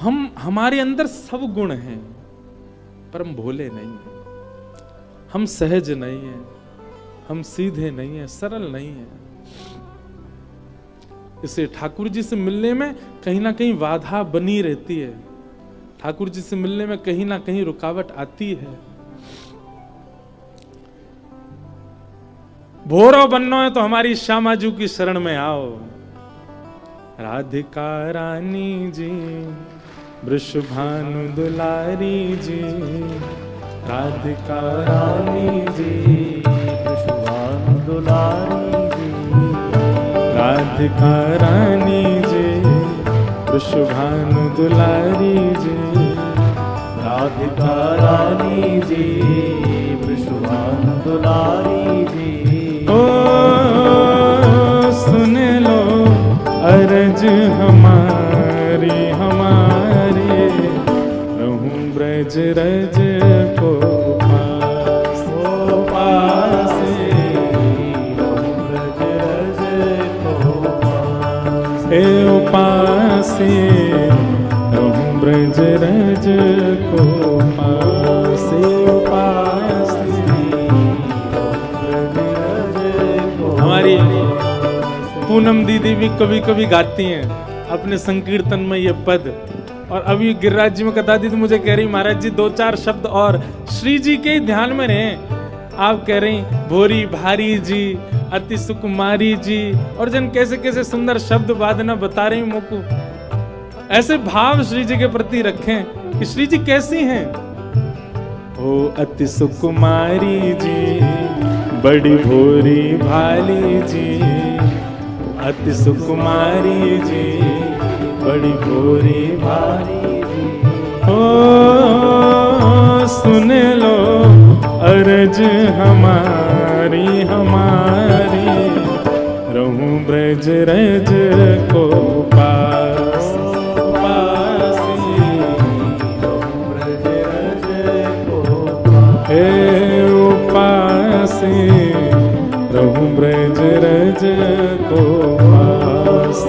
हमारे अंदर सब गुण हैं, पर हम भोले नहीं हैं, हम सहज नहीं हैं, हम सीधे नहीं हैं, सरल नहीं हैं। इसे ठाकुर जी से मिलने में कहीं ना कहीं बाधा बनी रहती है, ठाकुर जी से मिलने में कहीं ना कहीं रुकावट आती है। भोरो बनना है तो हमारी श्यामाजू की शरण में आओ। राधिका रानी जी, वृषभानु दुलारी जी, राधिका रानी जी, वृषभानु दुलारी जी, राधिका रानी जी, वृषभानु दुलारी जी, राधिका रानी जी, वृषभानु दुलारी जी। ओ सुन लो अरज हमारी हमारे, रहूं ब्रज रज को पास, रहूं ब्रज रज को पास, उपासे रहूं ब्रज रज को पास, उपासे हमारी पूनम दीदी भी कभी कभी गाती हैं अपने संकीर्तन में ये पद। और अभी गिरिराज जी में कथा दी तो मुझे कह रही महाराज जी 2-4 शब्द और श्री जी के ध्यान में रहे। आप कह रही भोरी भारी जी, अति सुकुमारी जी, और जन कैसे कैसे सुंदर शब्द वादना बता रही मोको। ऐसे भाव श्री जी के प्रति रखें कि श्री जी कैसी हैं। ओ अति सुकुमारी जी, बड़ी भोरी भाली जी, अति सुकुमारी जी, बड़ी भोरी भाली जी। ओ सुन लो अरज हमारी हमारी, रहूं ब्रज रज को पास, रहूं ब्रज रज को पास, रहूं ब्रज रज को पास,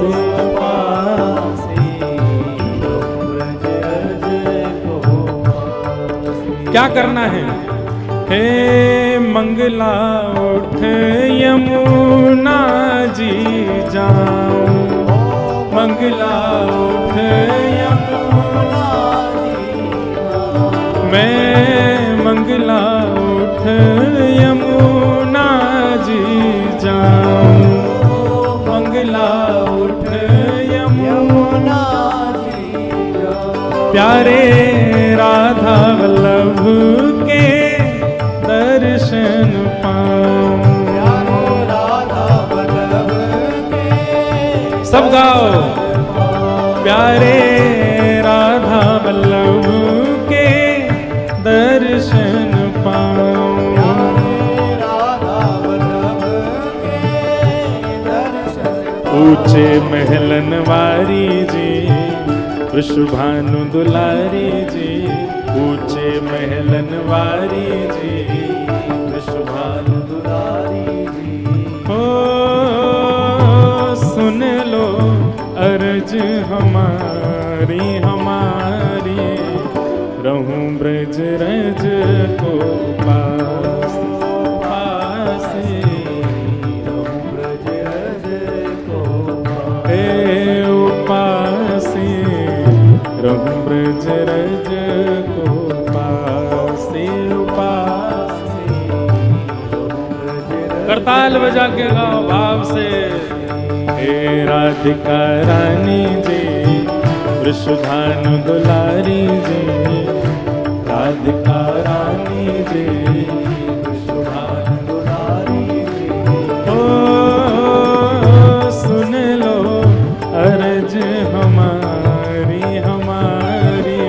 क्या करना है। हे मंगला उठ यमुना जी जाऊं, मंगला उठ यमुना जी जाऊं, मैं मंगला उठ यमुना जी जाऊं, मंगला उठ यमुना जी जाऊं, प्यारे राधा वल्लभ के दर्शन पाऊं, प्यारे राधा वल्लभ के, सब गाओ, प्यारे राधा वल्लभ के दर्शन पाऊं, प्यारे राधा वल्लभ के दर्शन। ऊंचे महलन वारी जी, वृषभानु दुलारी जी, ऊंचे महलन वारी जी, वृषभानु दुलारी जी। ओ सुन लो अरज हमारी हमारी, रहूं ब्रज रज को पास, रहूं ब्रज रज को पास, रहूं ब्रज रज को पास, करताल बजा के गाओ भाव से। हे राधिका रानी जी, वृषभानु दुलारी जी, राधिका रानी जी, वृषभानु दुलारी जी। ओ सुन लो अरज हमारी हमारी,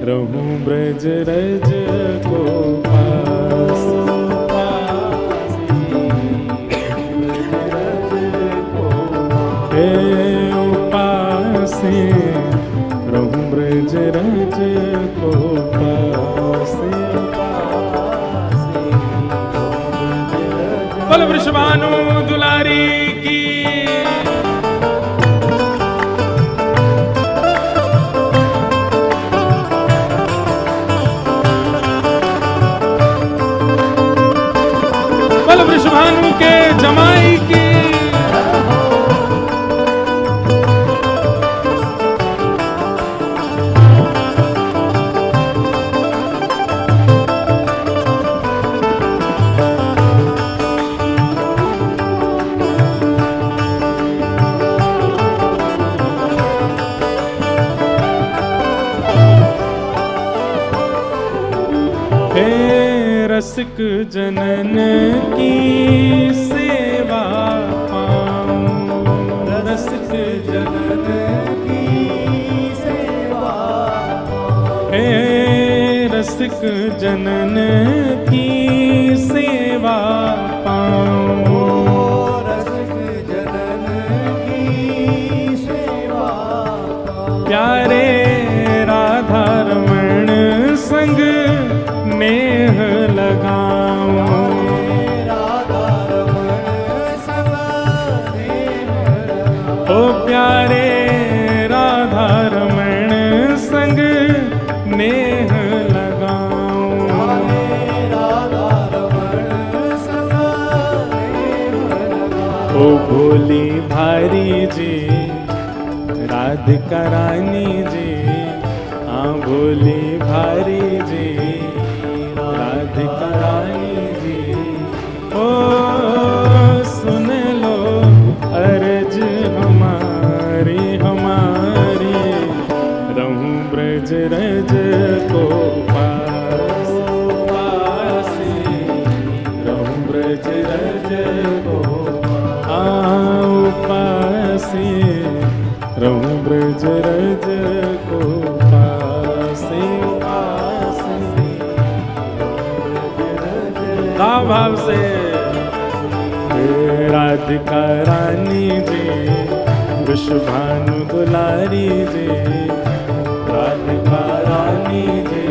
रहूं ब्रज रज को पास, उपासे रहूं ब्रज रज को पास। बोल वृषभानु दुलारी की। जनन की सेवा पाऊं, रसिक जनन की सेवा पाऊं, हे रसिक जनन की सेवा पाऊं, रसिक जनन की सेवा पाऊं, प्यारे राधा रमण संग नेह लगाऊं, राधा रमण संग नेह लगाऊं, ओ प्यारे राधा रमण संग नेह लगाऊं, राधा रमण संग नेह लगाऊं, ओ भोली भारी जी राधिका रानी जी, हाँ भोली भारी जी राधिका रानी जी, ओ सुन लो अर्ज हमारी हमारी, रहूं ब्रज रज को पास पासी, रहूं ब्रज रज को पासी, रहूं ब्रज रज को पासी पासी, भाव से राधिका रानी जी विश्वभानु दुलारी जी, राधिका रानी जी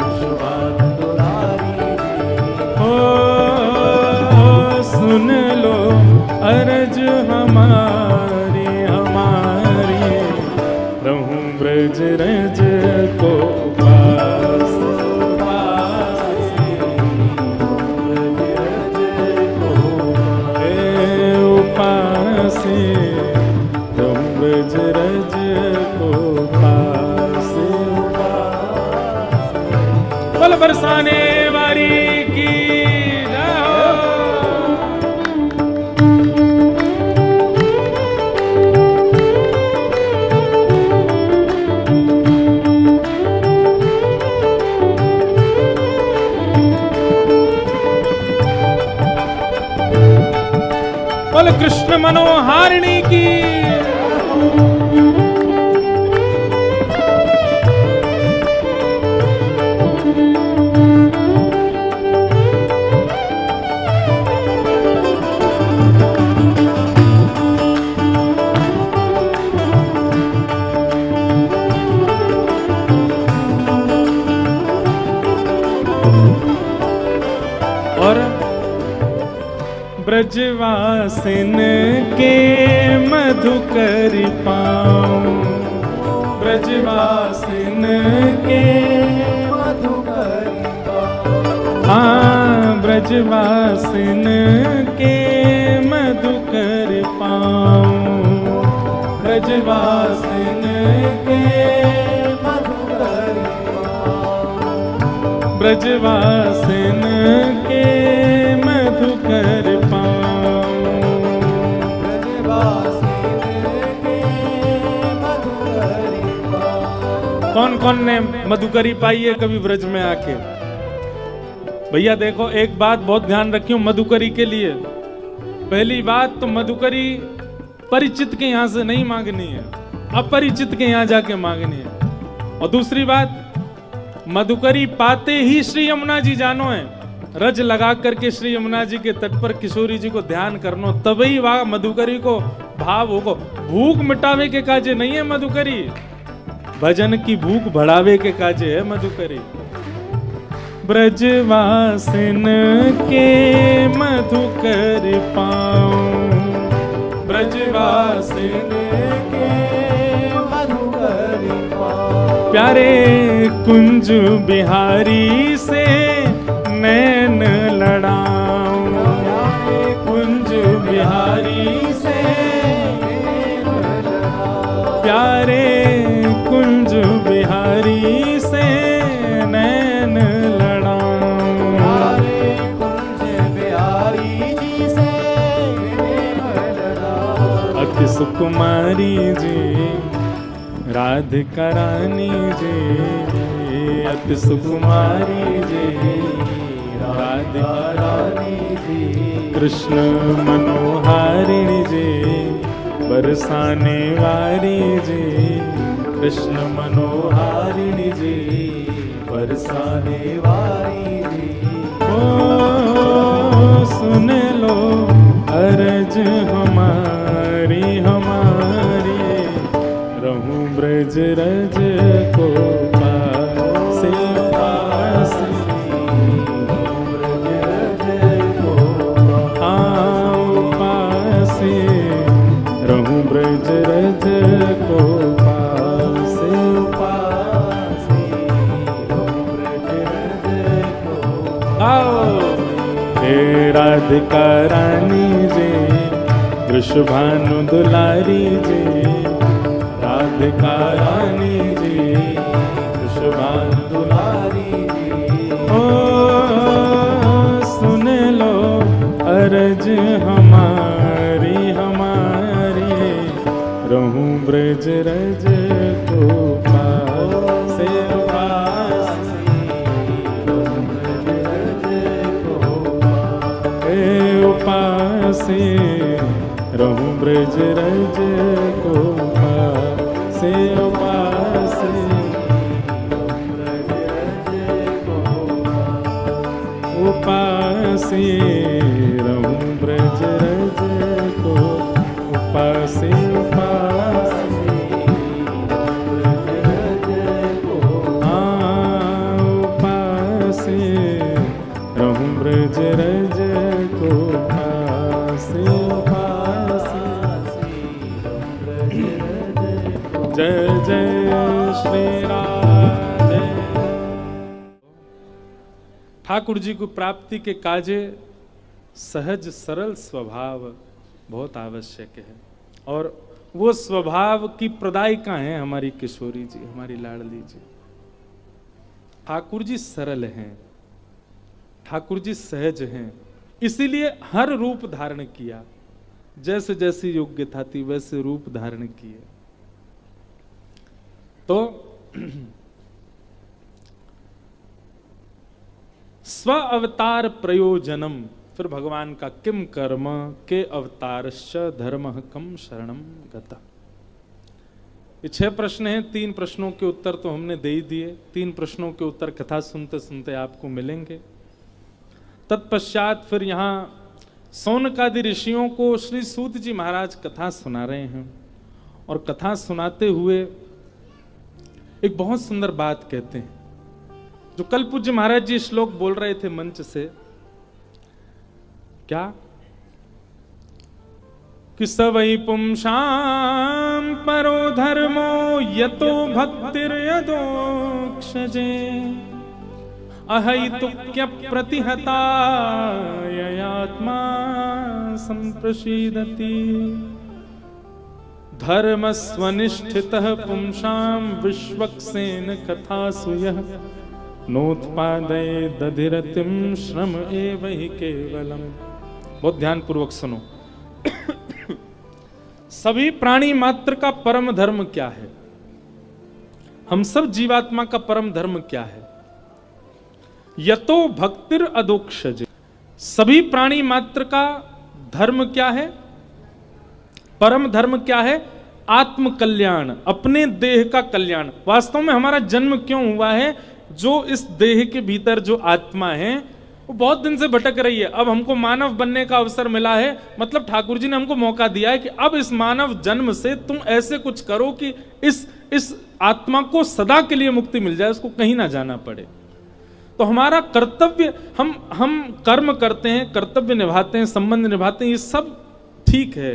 विश्वभानु दुलारी जी, ओ सुन लो अर्ज हमारी हमारी, रहूं ब्रज रज को पास पासी, पासे रहूं ब्रज रज को पासे पासे, बल बरसाने वारी की कृष्ण मनोहारिणी की, और ब्रजवासिन के मधुकर पाऊं, ब्रजवासिन के मधुकर पाऊं, हाँ ब्रजवासिन के मधुकर पाऊं, ब्रजवासिन के मधुकर पाऊं, ब्रजवासिन के मधुकर कौन कौन ने मधुकरी पाई है कभी ब्रज में आके? भैया देखो एक बात बहुत ध्यान रखियो मधुकरी के लिए। पहली बात तो मधुकरी परिचित के यहाँ से नहीं मांगनी है, अपरिचित के यहाँ जाके मांगनी है। और दूसरी बात मधुकरी पाते ही श्री यमुना जी जानो है, रज लगा करके श्री यमुना जी के तट पर किशोरी जी को ध्यान करनो, तभी वह मधुकरी को भाव होगा। भूख मिटावे के काजे नहीं है मधुकरी, भजन की भूख बढ़ावे के काजे है मधुकरी। ब्रजवासिन के मधुकर पाऊं, ब्रजवासिन के मधुकर पाऊं, प्यारे कुंज बिहारी से नैन लड़ाऊं, कुंज बिहारी से प्यारे कुंज बिहारी से नैन लड़ाऊं, कुंज बिहारी जी से अति सुकुमारी जी राधिका रानी जी, अति सुकुमारी जी राधिका रानी जी, कृष्ण मनोहारिणी जी, बरसाने वाली जी, कृष्ण मनोहारिणी जी, बरसाने वाली जी। ओ सुन लो अर्ज हमारी हमारी, रहूं ब्रज रज को पासे पासे, रहूं ब्रज रज को पासे पासे, रहूं ब्रज रज को हे राधिका रानी जी, वृषभानु दुलारी जी, राधिका रानी जी, वृषभानु दुलारी जी। ओ सुन लो अर्ज हमारी हमारी, रहूं ब्रज रज को पासे पासे, रहूं ब्रज रज को पासे, रहूं ब्रज रज को पासे पासे, उपासे, रहूं ब्रज रज को उपासे उपासे, उपासे, रहूं ब्रज रज को पासे पासे। जय जय श्री राधे। ठाकुर जी को प्राप्ति के काजे सहज सरल स्वभाव बहुत आवश्यक है, और वो स्वभाव की प्रदायिका है हमारी किशोरी जी, हमारी लाडली जी। ठाकुर जी सरल हैं, ठाकुर जी सहज हैं, इसीलिए हर रूप धारण किया, जैसे जैसी योग्यता थी वैसे रूप धारण किए। तो स्व अवतार प्रयोजनम, फिर भगवान का किम कर्म के अवतारश्च धर्म कम शरणम गता। ये 6 प्रश्न हैं, 3 प्रश्नों के उत्तर तो हमने दे ही दिए, 3 प्रश्नों के उत्तर कथा सुनते सुनते आपको मिलेंगे। तत्पश्चात फिर यहाँ सौनकादि ऋषियों को श्री सूत जी महाराज कथा सुना रहे हैं, और कथा सुनाते हुए एक बहुत सुंदर बात कहते हैं, जो कल पूज्य महाराज जी श्लोक बोल रहे थे मंच से। क्या कि स वै पुंसां परो धर्मो यतो भक्तिर्यदोक्षजे, अहैतुक्य प्रतिहता ययात्मा संप्रसीदति, धर्मस्वनिष्ठितः पुंसां विश्वक्सेन कथासु यः, नोत्पादये दधिरतिं श्रम एव हि केवलम। बहुत ध्यान पूर्वक सुनो। सभी प्राणी मात्र का परम धर्म क्या है? हम सब जीवात्मा का परम धर्म क्या है? यतो भक्तिर अदोक्षजे। सभी प्राणी मात्र का धर्म क्या है? परम धर्म क्या है? आत्म कल्याण, अपने देह का कल्याण। वास्तव में हमारा जन्म क्यों हुआ है? जो इस देह के भीतर जो आत्मा है वो बहुत दिन से भटक रही है, अब हमको मानव बनने का अवसर मिला है, मतलब ठाकुर जी ने हमको मौका दिया है कि अब इस मानव जन्म से तुम ऐसे कुछ करो कि इस आत्मा को सदा के लिए मुक्ति मिल जाए, उसको कहीं ना जाना पड़े। तो हमारा कर्तव्य, हम कर्म करते हैं, कर्तव्य निभाते हैं, संबंध निभाते हैं, ये सब ठीक है,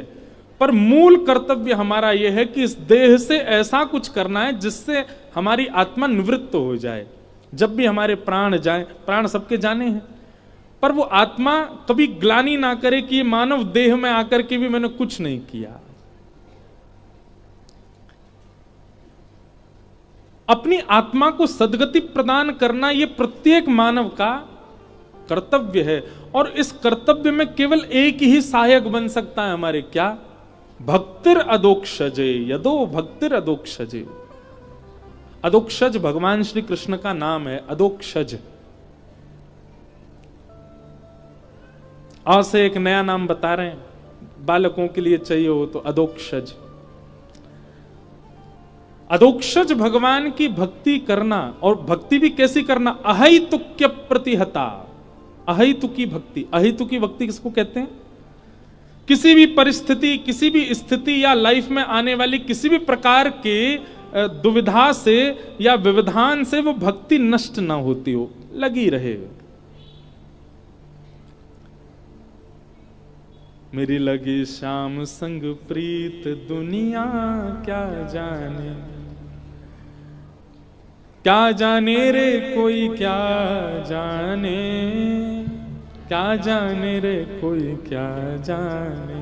पर मूल कर्तव्य हमारा यह है कि इस देह से ऐसा कुछ करना है जिससे हमारी आत्मा निवृत्त हो जाए। जब भी हमारे प्राण जाए, प्राण सबके जाने हैं, पर वो आत्मा कभी ग्लानि ना करे कि ये मानव देह में आकर के भी मैंने कुछ नहीं किया। अपनी आत्मा को सद्गति प्रदान करना ये प्रत्येक मानव का कर्तव्य है, और इस कर्तव्य में केवल एक ही सहायक बन सकता है हमारे, क्या? भक्तिर अदोक्षजे, यदो भक्तिर अदोक्षजे। अदोक्षज भगवान श्री कृष्ण का नाम है, अदोक्षज। आ से एक नया नाम बता रहे हैं, बालकों के लिए चाहिए हो तो अधोक्षज। अधोक्षज भगवान की भक्ति करना, और भक्ति भी कैसी करना, अहैतुक्य प्रतिहता। अहैतुकी भक्ति, अहैतुकी भक्ति किसको कहते हैं? किसी भी परिस्थिति, किसी भी स्थिति या लाइफ में आने वाली किसी भी प्रकार के दुविधा से या व्यवधान से वो भक्ति नष्ट ना होती हो, लगी रहे। मेरी लगी श्याम संग प्रीत दुनिया क्या जाने, क्या जाने रे कोई क्या जाने, क्या जाने रे कोई क्या जाने,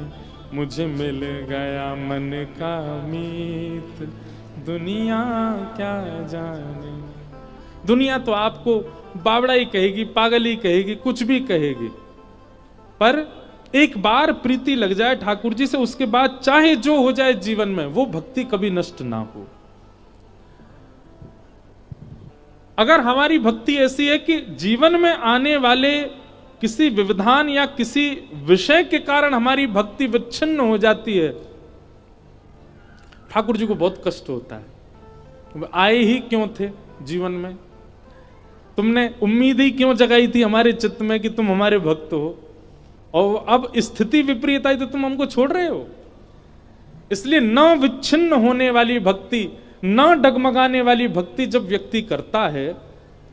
मुझे मिल गया मन का मीत दुनिया क्या जाने। दुनिया तो आपको बावड़ा ही कहेगी, पागल ही कहेगी, कुछ भी कहेगी, पर एक बार प्रीति लग जाए ठाकुर जी से, उसके बाद चाहे जो हो जाए जीवन में, वो भक्ति कभी नष्ट ना हो। अगर हमारी भक्ति ऐसी है कि जीवन में आने वाले किसी व्यवधान या किसी विषय के कारण हमारी भक्ति विच्छिन्न हो जाती है, ठाकुर जी को बहुत कष्ट होता है। आए ही क्यों थे जीवन में, तुमने उम्मीद ही क्यों जगाई थी हमारे चित्त में कि तुम हमारे भक्त हो, और अब स्थिति विपरीत आई तो तुम हमको छोड़ रहे हो। इसलिए न विच्छिन्न होने वाली भक्ति, न डगमगाने वाली भक्ति जब व्यक्ति करता है,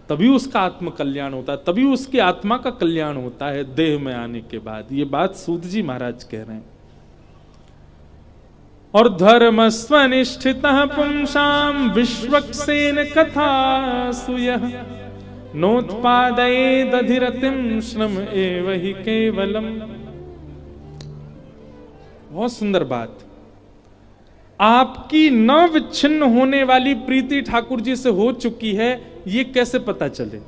तभी उसका आत्म कल्याण होता है, तभी उसकी आत्मा का कल्याण होता है देह में आने के बाद। ये बात सूत जी महाराज कह रहे हैं। और धर्म स्वनिष्ठित पुंसाम विश्वक्सेन कथा सुयः नोत्पादये दधिरतिम श्रम एव हि केवलम। बहुत सुंदर बात। आपकी न विच्छिन्न होने वाली प्रीति ठाकुर जी से हो चुकी है, ये कैसे पता चले?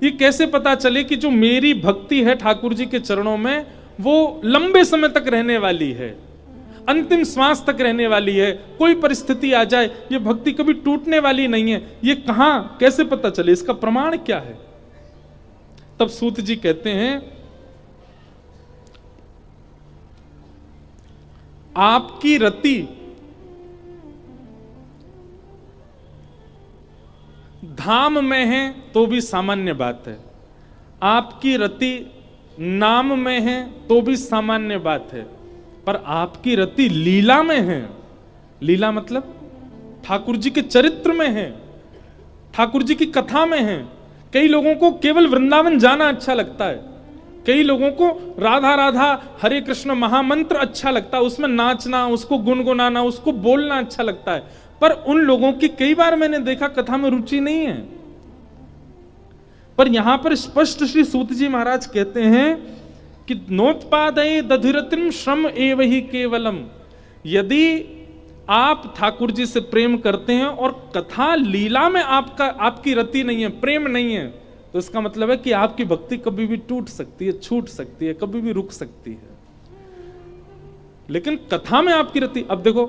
ये कैसे पता चले कि जो मेरी भक्ति है ठाकुर जी के चरणों में, वो लंबे समय तक रहने वाली है, अंतिम श्वास तक रहने वाली है, कोई परिस्थिति आ जाए ये भक्ति कभी टूटने वाली नहीं है। ये कहां, कैसे पता चले? इसका प्रमाण क्या है? तब सूत जी कहते हैं, आपकी रति धाम में है तो भी सामान्य बात है, आपकी रति नाम में है तो भी सामान्य बात है, पर आपकी रति लीला में है। लीला मतलब ठाकुर जी के चरित्र में है, ठाकुर जी की कथा में है। कई लोगों को केवल वृंदावन जाना अच्छा लगता है, कई लोगों को राधा राधा हरे कृष्ण महामंत्र अच्छा लगता है, उसमें नाचना, उसको गुनगुनाना, उसको बोलना अच्छा लगता है, पर उन लोगों की कई बार मैंने देखा कथा में रुचि नहीं है। पर यहां पर स्पष्ट श्री सूत जी महाराज कहते हैं कि नोत्पादये दधिरतिम श्रम एव हि केवलम। यदि आप ठाकुर जी से प्रेम करते हैं और कथा लीला में आपकी रति नहीं है, प्रेम नहीं है, तो इसका मतलब है कि आपकी भक्ति कभी भी टूट सकती है, छूट सकती है, कभी भी रुक सकती है। लेकिन कथा में आपकी रति, अब देखो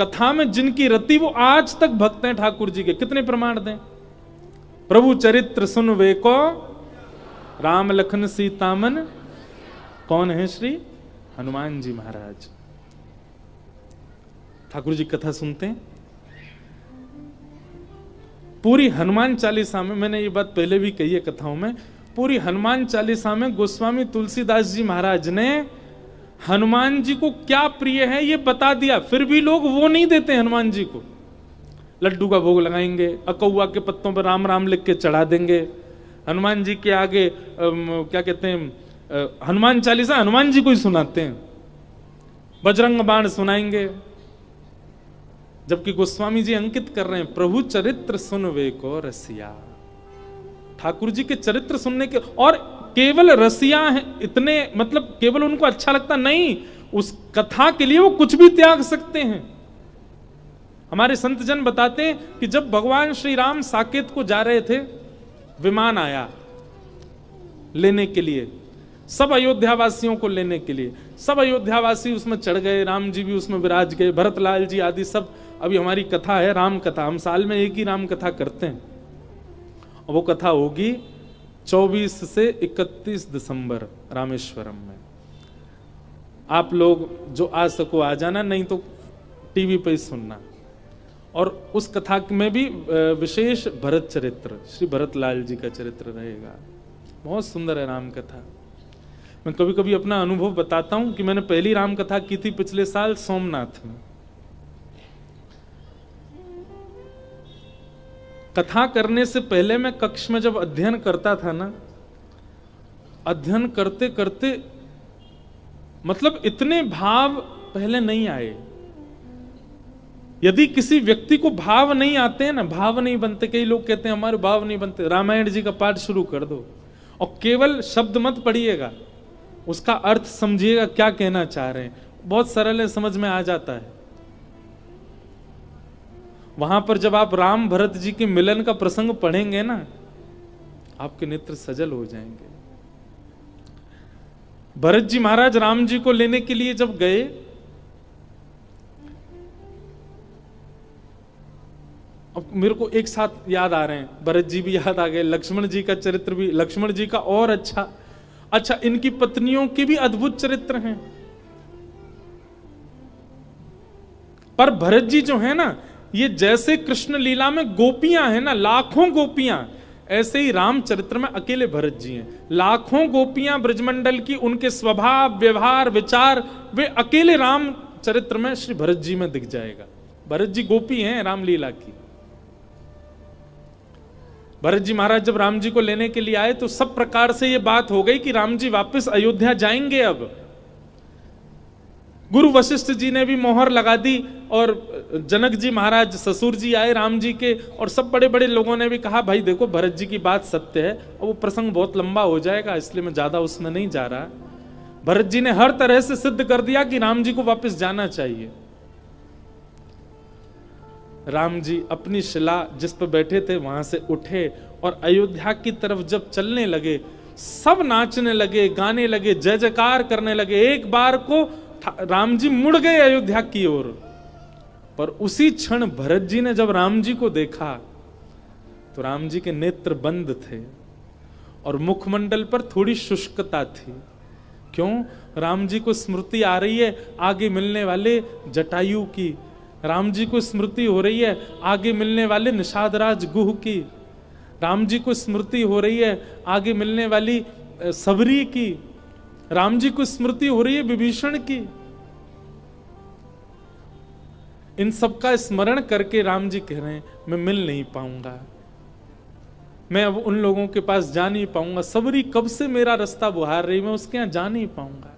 कथा में जिनकी रति, वो आज तक भक्त हैं ठाकुर जी के। कितने प्रमाण दें? प्रभु चरित्र सुन वे को राम लखन सीतामन। कौन है? श्री हनुमान जी महाराज। ठाकुर जी कथा सुनते हैं। पूरी हनुमान चालीसा में, मैंने ये बात पहले भी कही है कथाओं में, पूरी हनुमान चालीसा में गोस्वामी तुलसीदास जी महाराज ने हनुमान जी को क्या प्रिय है ये बता दिया, फिर भी लोग वो नहीं देते हनुमान जी को। लड्डू का भोग लगाएंगे, अकौआ के पत्तों पर राम राम लिख के चढ़ा देंगे, हनुमान जी के आगे क्या कहते हैं, हनुमान चालीसा हनुमान जी को ही सुनाते हैं, बजरंग बाण सुनाएंगे। जबकि गोस्वामी जी अंकित कर रहे हैं, प्रभु चरित्र सुन वे को रसिया। ठाकुर जी के चरित्र सुनने के, और केवल रसिया है इतने, मतलब केवल उनको अच्छा लगता नहीं, उस कथा के लिए वो कुछ भी त्याग सकते हैं। हमारे संत जन बताते हैं कि जब भगवान श्री राम साकेत को जा रहे थे, विमान आया लेने के लिए, सब अयोध्यावासियों को लेने के लिए, सब अयोध्यावासी उसमें चढ़ गए, राम जी भी उसमें विराज गए, भरतलाल जी आदि सब। अभी हमारी कथा है राम कथा, हम साल में एक ही राम कथा करते हैं, और वो कथा होगी 24 से 31 दिसंबर रामेश्वरम में। आप लोग जो आ सको आ जाना, नहीं तो टीवी पे ही सुनना। और उस कथा में भी विशेष भरत चरित्र, श्री भरत लाल जी का चरित्र रहेगा। बहुत सुंदर है राम कथा। मैं कभी कभी अपना अनुभव बताता हूं कि मैंने पहली राम कथा की थी पिछले साल सोमनाथ में। कथा करने से पहले मैं कक्ष में जब अध्ययन करता था ना, अध्ययन करते करते मतलब इतने भाव पहले नहीं आए। यदि किसी व्यक्ति को भाव नहीं आते हैं ना, भाव नहीं बनते, कई लोग कहते हैं हमारे भाव नहीं बनते, रामायण जी का पाठ शुरू कर दो और केवल शब्द मत पढ़िएगा, उसका अर्थ समझिएगा क्या कहना चाह रहे हैं। बहुत सरल है, समझ में आ जाता है। वहां पर जब आप राम भरत जी के मिलन का प्रसंग पढ़ेंगे ना, आपके नेत्र सजल हो जाएंगे। भरत जी महाराज राम जी को लेने के लिए जब गए, अब मेरे को एक साथ याद आ रहे हैं, भरत जी भी याद आ गए, लक्ष्मण जी का चरित्र भी, लक्ष्मण जी का और अच्छा इनकी पत्नियों के भी अद्भुत चरित्र हैं। पर भरत जी जो है ना, ये जैसे कृष्ण लीला में गोपियां हैं ना, लाखों गोपियां, ऐसे ही राम चरित्र में अकेले भरत जी हैं। लाखों गोपियां ब्रजमंडल की, उनके स्वभाव व्यवहार विचार, वे अकेले राम चरित्र में श्री भरत जी में दिख जाएगा। भरत जी गोपी हैं रामलीला की। भरत जी महाराज जब राम जी को लेने के लिए आए तो सब प्रकार से ये बात हो गई कि राम जी वापस अयोध्या जाएंगे। अब गुरु वशिष्ठ जी ने भी मोहर लगा दी और जनक जी महाराज ससुर जी आए राम जी के, और सब बड़े बड़े लोगों ने भी कहा भाई देखो भरत जी की बात सत्य है। और वो प्रसंग बहुत लंबा हो जाएगा, इसलिए मैं ज्यादा उसमें नहीं जा रहा। भरत जी ने हर तरह से सिद्ध कर दिया कि राम जी को वापस जाना चाहिए। राम जी अपनी शिला जिस पर बैठे थे वहां से उठे और अयोध्या की तरफ जब चलने लगे, सब नाचने लगे, गाने लगे, जय जयकार करने लगे। एक बार को राम जी मुड़ गए अयोध्या की ओर, पर उसी क्षण भरत जी ने जब राम जी को देखा तो राम जी के नेत्र बंद थे और मुखमंडल पर थोड़ी शुष्कता थी। क्यों? राम जी को स्मृति आ रही है आगे मिलने वाले जटायु की, राम जी को स्मृति हो रही है आगे मिलने वाले निषादराज गुह की, राम जी को स्मृति हो रही है आगे मिलने वाली सबरी की, राम जी को स्मृति हो रही है विभीषण की। इन सब का स्मरण करके राम जी कह रहे हैं मैं मिल नहीं पाऊंगा, मैं अब उन लोगों के पास जा नहीं पाऊंगा। सबरी कब से मेरा रास्ता बुहार रही, मैं उसके यहां जा नहीं पाऊंगा।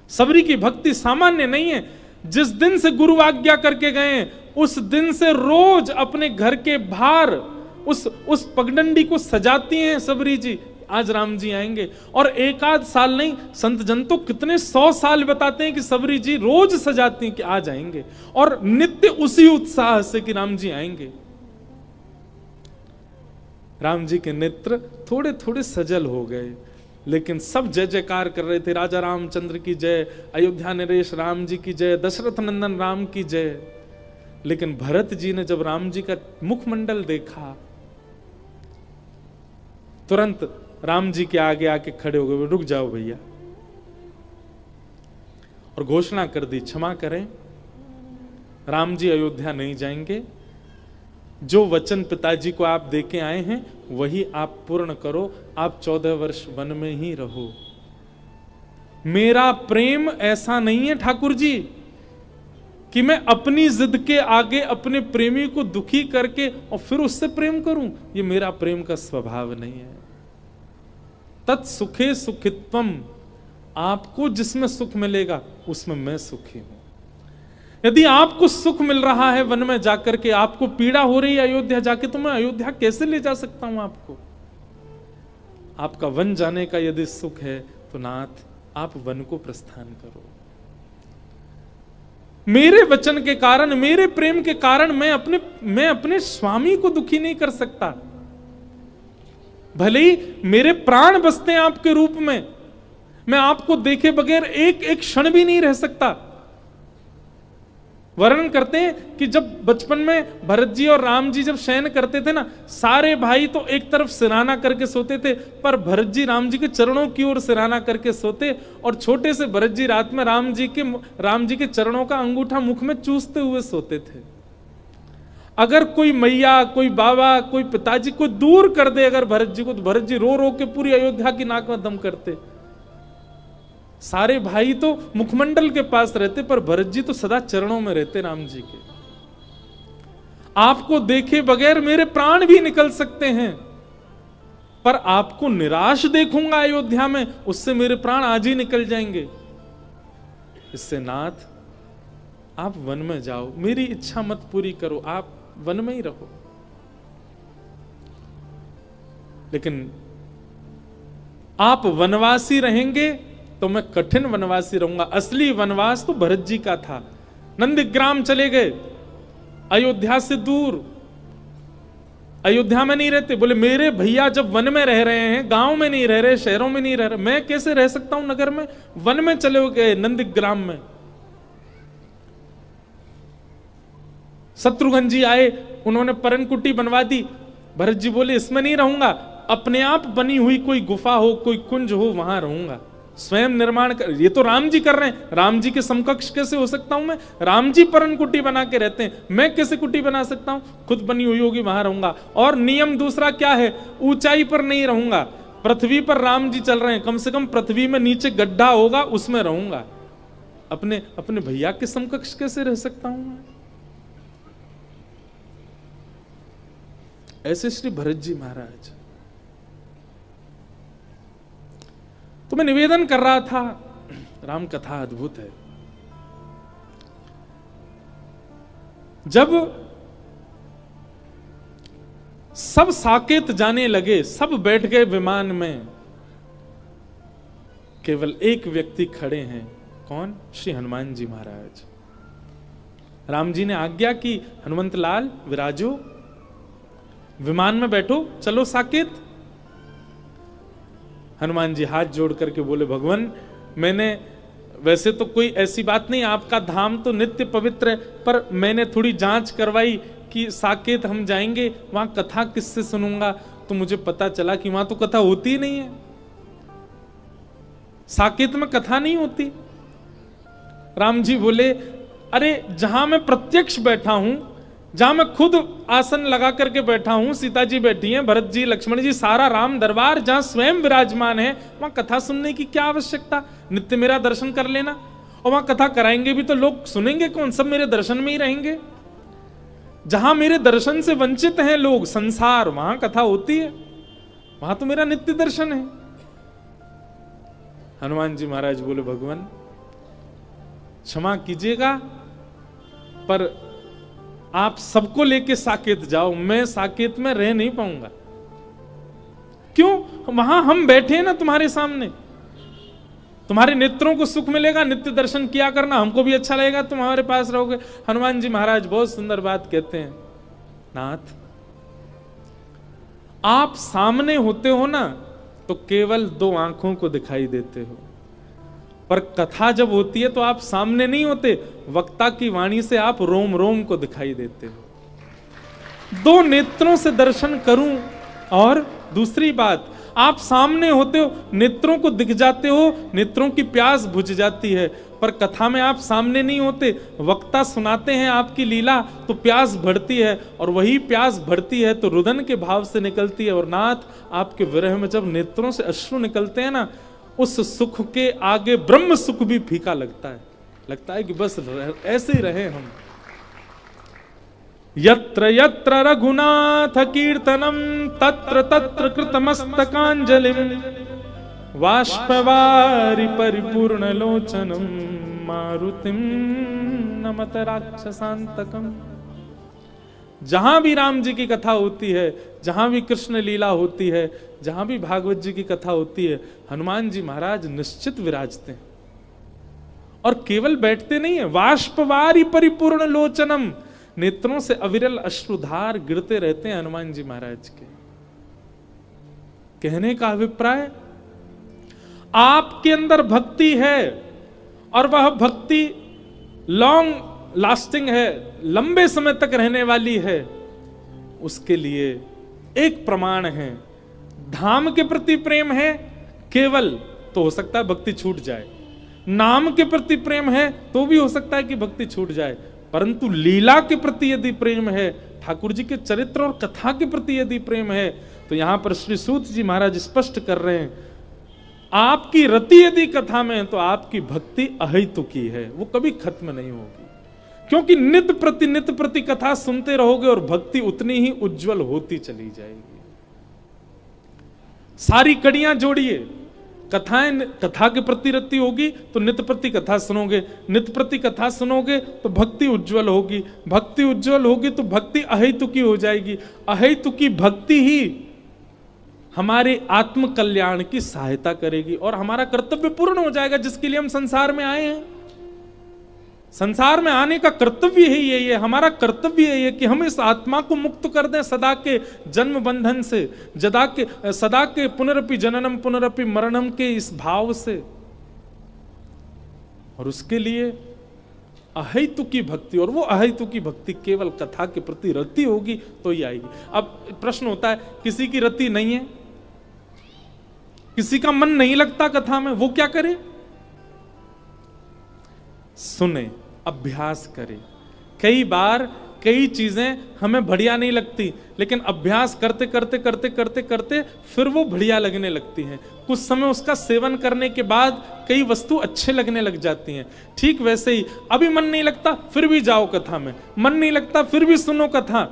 सबरी की भक्ति सामान्य नहीं है। जिस दिन से गुरु आज्ञा करके गए उस दिन से रोज अपने घर के बाहर उस पगडंडी को सजाती हैं सबरी जी, आज राम जी आएंगे। और एक आध साल नहीं, संत जन तो कितने 100 साल बताते हैं कि सबरी जी रोज सजाती हैं कि आज आएंगे, और नित्य उसी उत्साह से कि राम जी आएंगे। राम जी के नेत्र थोड़े थोड़े सजल हो गए, लेकिन सब जय जयकार कर रहे थे, राजा रामचंद्र की जय, अयोध्या नरेश राम जी की जय, दशरथ नंदन राम की जय। लेकिन भरत जी ने जब राम जी का मुखमंडल देखा, तुरंत राम जी के आगे आके खड़े हो गए, रुक जाओ भैया, और घोषणा कर दी क्षमा करें, राम जी अयोध्या नहीं जाएंगे। जो वचन पिताजी को आप देके आए हैं वही आप पूर्ण करो, आप 14 वर्ष वन में ही रहो। मेरा प्रेम ऐसा नहीं है ठाकुर जी कि मैं अपनी जिद के आगे अपने प्रेमी को दुखी करके और फिर उससे प्रेम करूं, ये मेरा प्रेम का स्वभाव नहीं है। तत्सुखे सुखित्वम, आपको जिसमें सुख मिलेगा उसमें मैं सुखी हूं। यदि आपको सुख मिल रहा है वन में जाकर के, आपको पीड़ा हो रही है अयोध्या जाके, तो मैं अयोध्या कैसे ले जा सकता हूं आपको? आपका वन जाने का यदि सुख है तो नाथ आप वन को प्रस्थान करो। मेरे वचन के कारण, मेरे प्रेम के कारण मैं अपने स्वामी को दुखी नहीं कर सकता। भले ही मेरे प्राण बसते हैं आपके रूप में, मैं आपको देखे बगैर एक एक क्षण भी नहीं रह सकता। वर्णन करते हैं कि जब बचपन में भरत जी और राम जी जब शयन करते थे ना, सारे भाई तो एक तरफ सिरहाना करके सोते थे, पर भरत जी राम जी के चरणों की ओर सिरहाना करके सोते, और छोटे से भरत जी रात में राम जी के चरणों का अंगूठा मुख में चूसते हुए सोते थे। अगर कोई मैया, कोई बाबा, कोई पिताजी कोई दूर कर दे अगर भरत जी को, तो भरत जी रो रो के पूरी अयोध्या की नाक में दम करते। सारे भाई तो मुखमंडल के पास रहते, पर भरत जी तो सदा चरणों में रहते राम जी के। आपको देखे बगैर मेरे प्राण भी निकल सकते हैं, पर आपको निराश देखूंगा अयोध्या में, उससे मेरे प्राण आज ही निकल जाएंगे। इससे नाथ आप वन में जाओ, मेरी इच्छा मत पूरी करो, आप वन में ही रहो। लेकिन आप वनवासी रहेंगे तो मैं कठिन वनवासी रहूंगा। असली वनवास तो भरत जी का था। नंदग्राम चले गए, अयोध्या से दूर, अयोध्या में नहीं रहते। बोले मेरे भैया जब वन में रह रहे हैं, गांव में नहीं रह रहे, शहरों में नहीं रह रहे, मैं कैसे रह सकता हूं नगर में? वन में चले गए, नंदग्राम में। शत्रुघ्न जी आए, उन्होंने परनकुटी बनवा दी। भरत जी बोले इसमें नहीं रहूंगा, अपने आप बनी हुई कोई गुफा हो, कोई कुंज हो, वहां रहूंगा। स्वयं निर्माण कर, ये तो राम जी कर रहे हैं, राम जी के समकक्ष कैसे हो सकता हूं मैं? राम जी परन कुटी बना के रहते हैं, मैं कैसे कुटी बना सकता हूं? खुद बनी हुई होगी, वहां रहूंगा। और नियम दूसरा क्या है? ऊंचाई पर नहीं रहूंगा, पृथ्वी पर राम जी चल रहे हैं, कम से कम पृथ्वी में नीचे गड्ढा होगा, उसमें रहूंगा। अपने भैया के समकक्ष कैसे रह सकता हूं मैं? ऐसे श्री भरत जी महाराज। तो मैं निवेदन कर रहा था, राम कथा अद्भुत है। जब सब साकेत जाने लगे, सब बैठ गए विमान में, केवल एक व्यक्ति खड़े हैं। कौन? श्री हनुमान जी महाराज। राम जी ने आज्ञा की, हनुमंत लाल विराजो, विमान में बैठो, चलो साकेत। हनुमान जी हाथ जोड़ करके बोले भगवान, मैंने वैसे तो कोई ऐसी बात नहीं, आपका धाम तो नित्य पवित्र है, पर मैंने थोड़ी जांच करवाई कि साकेत हम जाएंगे, वहां कथा किससे सुनूंगा, तो मुझे पता चला कि वहां तो कथा होती ही नहीं है, साकेत में कथा नहीं होती। राम जी बोले अरे जहां मैं प्रत्यक्ष बैठा हूं, जहां मैं खुद आसन लगा करके बैठा हूं, सीता जी बैठी हैं, भरत जी, लक्ष्मण जी, सारा राम दरबार जहां स्वयं विराजमान है, वहां कथा सुनने की क्या आवश्यकता? नित्य मेरा दर्शन कर लेना। और वहां कथा कराएंगे भी तो लोग सुनेंगे कौन? सब मेरे दर्शन में ही रहेंगे। जहां मेरे दर्शन से वंचित हैं लोग, संसार, वहां कथा होती है, वहां तो मेरा नित्य दर्शन है। हनुमान जी महाराज बोले भगवान क्षमा कीजिएगा, पर आप सबको लेके साकेत जाओ, मैं साकेत में रह नहीं पाऊंगा। क्यों? वहां हम बैठे हैं ना तुम्हारे सामने, तुम्हारे नेत्रों को सुख मिलेगा, नित्य दर्शन किया करना, हमको भी अच्छा लगेगा, तुम हमारे पास रहोगे। हनुमान जी महाराज बहुत सुंदर बात कहते हैं, नाथ आप सामने होते हो ना तो केवल दो आंखों को दिखाई देते हो, पर कथा जब होती है तो आप सामने नहीं होते, वक्ता की वाणी से आप रोम रोम को दिखाई देते हो। दो नेत्रों से दर्शन करूं, और दूसरी बात, आप सामने होते हो, नेत्रों को दिख जाते हो, नेत्रों की प्यास बुझ जाती है, पर कथा में आप सामने नहीं होते, वक्ता सुनाते हैं आपकी लीला तो प्यास बढ़ती है, और वही प्यास बढ़ती है तो रुदन के भाव से निकलती है। और नाथ आपके विरह में जब नेत्रों से अश्रु निकलते हैं ना, उस सुख के आगे ब्रह्म सुख भी फीका लगता है कि बस ऐसे ही रहे हम। यत्र यत्र रघुनाथ कीर्तनम तत्र तत्र कृतमस्तकांजलिम वाष्पवारि परिपूर्ण लोचनम मारुतिम नमत राक्षसांतकम। जहां भी राम जी की कथा होती है, जहां भी कृष्ण लीला होती है, जहां भी भागवत जी की कथा होती है, हनुमान जी महाराज निश्चित विराजते हैं। और केवल बैठते नहीं है, वाष्पवारि परिपूर्ण लोचनम, नेत्रों से अविरल अश्रुधार गिरते रहते हैं हनुमान जी महाराज के। कहने का अभिप्राय, आपके अंदर भक्ति है और वह भक्ति लॉन्ग लास्टिंग है, लंबे समय तक रहने वाली है, उसके लिए एक प्रमाण है, धाम के प्रति प्रेम है केवल, तो हो सकता है भक्ति छूट जाए। नाम के प्रति प्रेम है तो भी हो सकता है कि भक्ति छूट जाए, परंतु लीला के प्रति यदि प्रेम है, ठाकुर जी के चरित्र और कथा के प्रति यदि प्रेम है, तो यहां पर श्री सूत जी महाराज स्पष्ट कर रहे हैं, आपकी रति यदि कथा में है तो आपकी भक्ति अहेतुकी है, वो कभी खत्म नहीं होगी, क्योंकि नित्य प्रति कथा सुनते रहोगे और भक्ति उतनी ही उज्जवल होती चली जाएगी। सारी कड़ियां जोड़िए, कथाएं, कथा के प्रति रति होगी तो नित्य प्रति कथा सुनोगे, नित्य प्रति कथा सुनोगे तो भक्ति उज्जवल होगी, भक्ति उज्जवल होगी तो भक्ति अहेतुकी हो जाएगी, अहेतुकी भक्ति ही हमारे आत्म कल्याण की सहायता करेगी और हमारा कर्तव्य पूर्ण हो जाएगा जिसके लिए हम संसार में आए हैं। संसार में आने का कर्तव्य ही यही है, हमारा कर्तव्य यही है कि हम इस आत्मा को मुक्त कर दें सदा के जन्म बंधन से, सदा के पुनरपि जननम पुनरपि मरणम के इस भाव से, और उसके लिए अहेतुकी भक्ति, और वो अहेतुकी भक्ति केवल कथा के प्रति रति होगी तो ही आएगी। अब प्रश्न होता है, किसी की रति नहीं है, किसी का मन नहीं लगता कथा में, वो क्या करे? सुने, अभ्यास करे। कई बार कई चीजें हमें बढ़िया नहीं लगती, लेकिन अभ्यास करते करते करते करते करते फिर वो बढ़िया लगने लगती हैं। कुछ समय उसका सेवन करने के बाद कई वस्तु अच्छे लगने लग जाती हैं। ठीक वैसे ही अभी मन नहीं लगता फिर भी जाओ कथा में, मन नहीं लगता फिर भी सुनो कथा।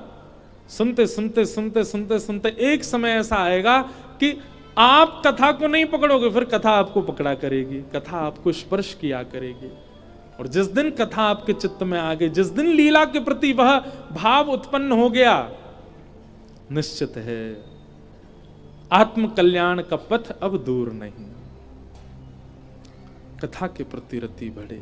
सुनते सुनते सुनते सुनते सुनते एक समय ऐसा आएगा कि आप कथा को नहीं पकड़ोगे, फिर कथा आपको पकड़ा करेगी, कथा आपको स्पर्श किया करेगी। और जिस दिन कथा आपके चित्त में आ गई, जिस दिन लीला के प्रति वह भाव उत्पन्न हो गया, निश्चित है आत्म कल्याण का पथ अब दूर नहीं। कथा के प्रति रति बढ़े।